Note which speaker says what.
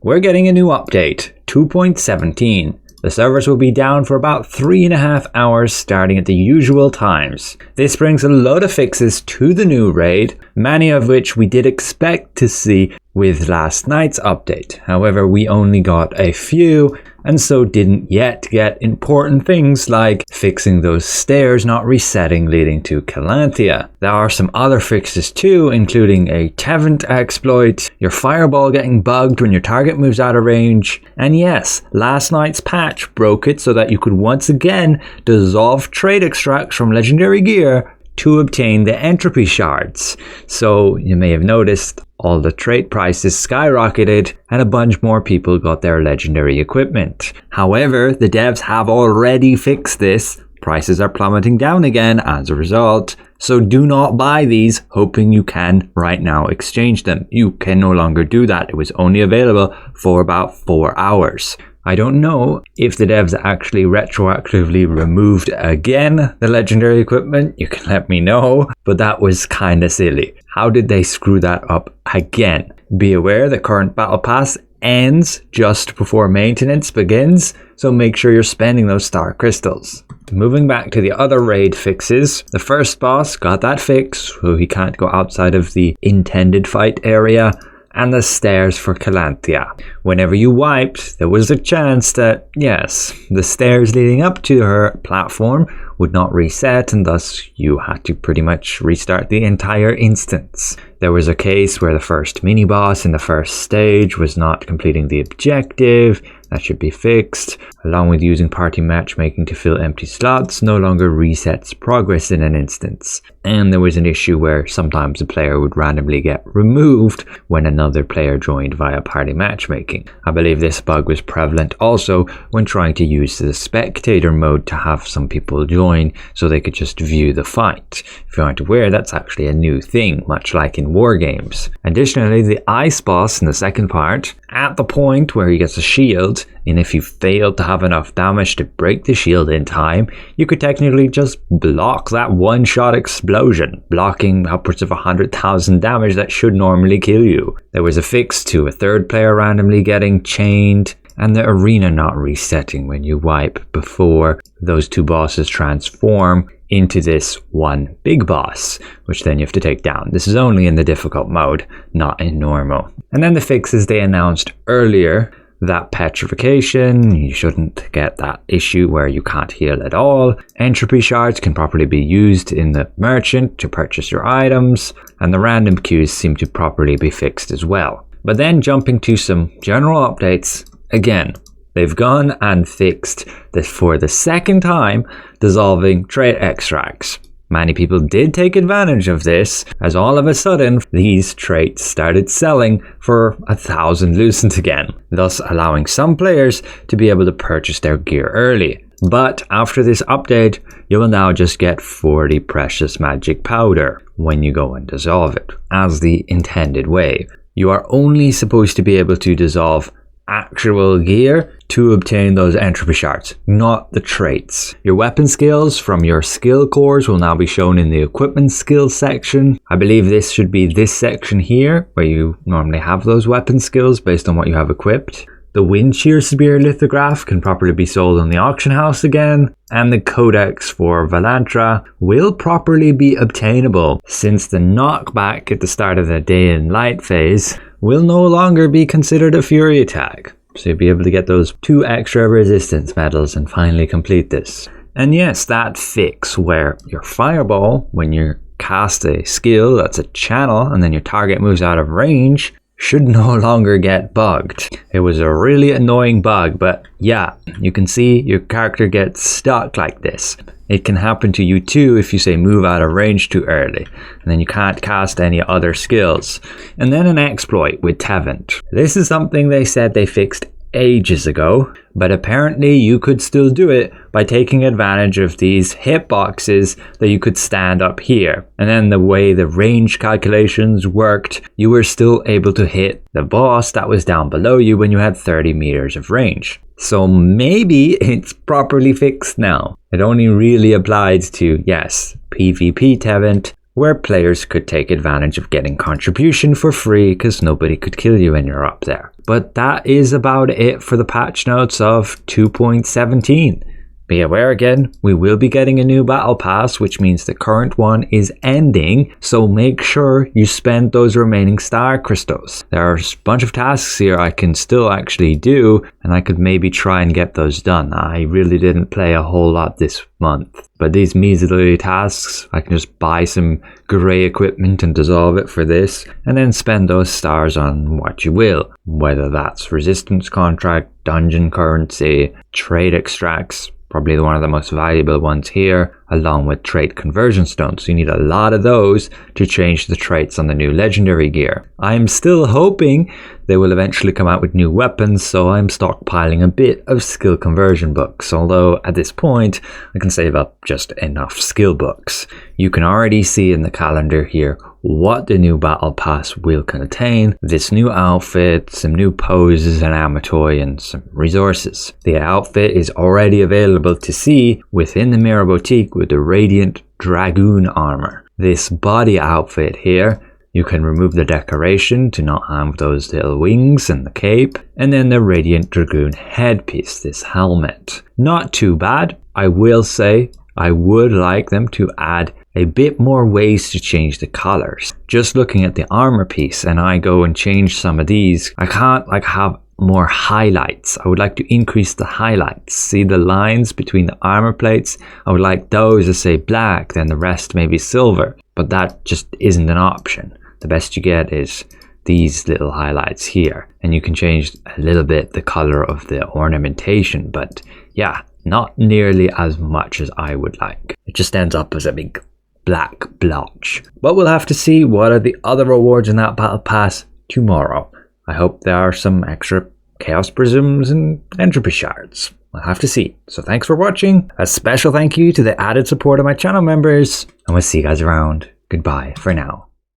Speaker 1: we're getting a new update, 2.17. The servers will be down for about 3.5 hours starting at the usual times. This brings a load of fixes to the new raid, many of which we did expect to see with last night's update. However, we only got a few, and so didn't yet get important things like fixing those stairs not resetting leading to Calanthea. There are some other fixes too, including a Tevent exploit, your fireball getting bugged when your target moves out of range, and yes, last night's patch broke it so that you could once again dissolve trade extracts from legendary gear to obtain the Entropy Shards. So you may have noticed all the trait prices skyrocketed and a bunch more people got their legendary equipment. However, the devs have already fixed this. Prices are plummeting down again as a result. So do not buy these hoping you can right now exchange them. You can no longer do that. It was only available for about 4 hours. I don't know if the devs actually retroactively removed again the legendary equipment. You can let me know, but that was kinda silly. How did they screw that up again? Be aware the current battle pass ends just before maintenance begins, so make sure you're spending those star crystals. Moving back to the other raid fixes, the first boss got that fix, so he can't go outside of the intended fight area, and the stairs for Calanthea. Whenever you wiped, there was a chance that, yes, the stairs leading up to her platform would not reset, and thus you had to pretty much restart the entire instance. There was a case where the first mini-boss in the first stage was not completing the objective. That should be fixed, along with using party matchmaking to fill empty slots no longer resets progress in an instance. And there was an issue where sometimes a player would randomly get removed when another player joined via party matchmaking. I believe this bug was prevalent also when trying to use the spectator mode to have some people join so they could just view the fight. If you aren't aware, that's actually a new thing, much like in war games. Additionally, the ice boss in the second part, at the point where he gets a shield, and if you failed to have enough damage to break the shield in time, you could technically just block that one-shot explosion, blocking upwards of 100,000 damage that should normally kill you. There was a fix to a third player randomly getting chained, and the arena not resetting when you wipe before those two bosses transform into this one big boss, which then you have to take down. This is only in the difficult mode, not in normal. And then the fixes they announced earlier, that petrification, you shouldn't get that issue where you can't heal at all. Entropy Shards can properly be used in the merchant to purchase your items, and the random queues seem to properly be fixed as well. But then jumping to some general updates, again, they've gone and fixed this for the second time, dissolving trait extracts. Many people did take advantage of this, as all of a sudden these traits started selling for 1,000 lucent again, thus allowing some players to be able to purchase their gear early. But after this update, you will now just get 40 precious magic powder when you go and dissolve it, as the intended way. You are only supposed to be able to dissolve actual gear to obtain those entropy shards, not the traits. Your weapon skills from your skill cores will now be shown in the equipment skills section. I believe this should be this section here, where you normally have those weapon skills based on what you have equipped. The wind shear spear lithograph can properly be sold on the auction house again, and the codex for Valantra will properly be obtainable, since the knockback at the start of the day and light phase will no longer be considered a fury attack. So you'll be able to get those 2 extra resistance medals and finally complete this. And yes, that fix where your fireball, when you cast a skill that's a channel and then your target moves out of range, should no longer get bugged. It was a really annoying bug, but yeah, you can see your character gets stuck like this. It can happen to you too if you say move out of range too early, and then you can't cast any other skills. And then an exploit with Tevent. This is something they said they fixed ages ago, but apparently you could still do it by taking advantage of these hitboxes that you could stand up here. And then the way the range calculations worked, you were still able to hit the boss that was down below you when you had 30 meters of range. So maybe it's properly fixed now. It only really applied to, yes, PvP Tevent, where players could take advantage of getting contribution for free because nobody could kill you when you're up there. But that is about it for the patch notes of 2.17. Be aware again, we will be getting a new battle pass, which means the current one is ending, so make sure you spend those remaining star crystals. There are a bunch of tasks here I can still actually do, and I could maybe try and get those done. I really didn't play a whole lot this month, but these measly tasks, I can just buy some grey equipment and dissolve it for this, and then spend those stars on what you will, whether that's resistance contract, dungeon currency, trade extracts, probably one of the most valuable ones here, along with trait conversion stones. So you need a lot of those to change the traits on the new legendary gear. I'm still hoping they will eventually come out with new weapons, so I'm stockpiling a bit of skill conversion books, although at this point I can save up just enough skill books. You can already see in the calendar here what the new battle pass will contain: this new outfit, some new poses and amatoy, and some resources. The outfit is already available to see within the Mirror Boutique with the Radiant Dragoon armor. This body outfit here, you can remove the decoration to not have those little wings and the cape, and then the Radiant Dragoon headpiece, this helmet. Not too bad. I will say I would like them to add a bit more ways to change the colors. Just looking at the armor piece and I go and change some of these, I can't have more highlights. I would like to increase the highlights. See the lines between the armor plates? I would like those to say black, then the rest maybe silver, but that just isn't an option. The best you get is these little highlights here, and you can change a little bit the color of the ornamentation, but yeah, not nearly as much as I would like. It just ends up as a big black blotch. But we'll have to see what are the other rewards in that battle pass tomorrow. I hope there are some extra chaos prisms and entropy shards. We'll have to see. So thanks for watching. A special thank you to the added support of my channel members, and we'll see you guys around. Goodbye for now.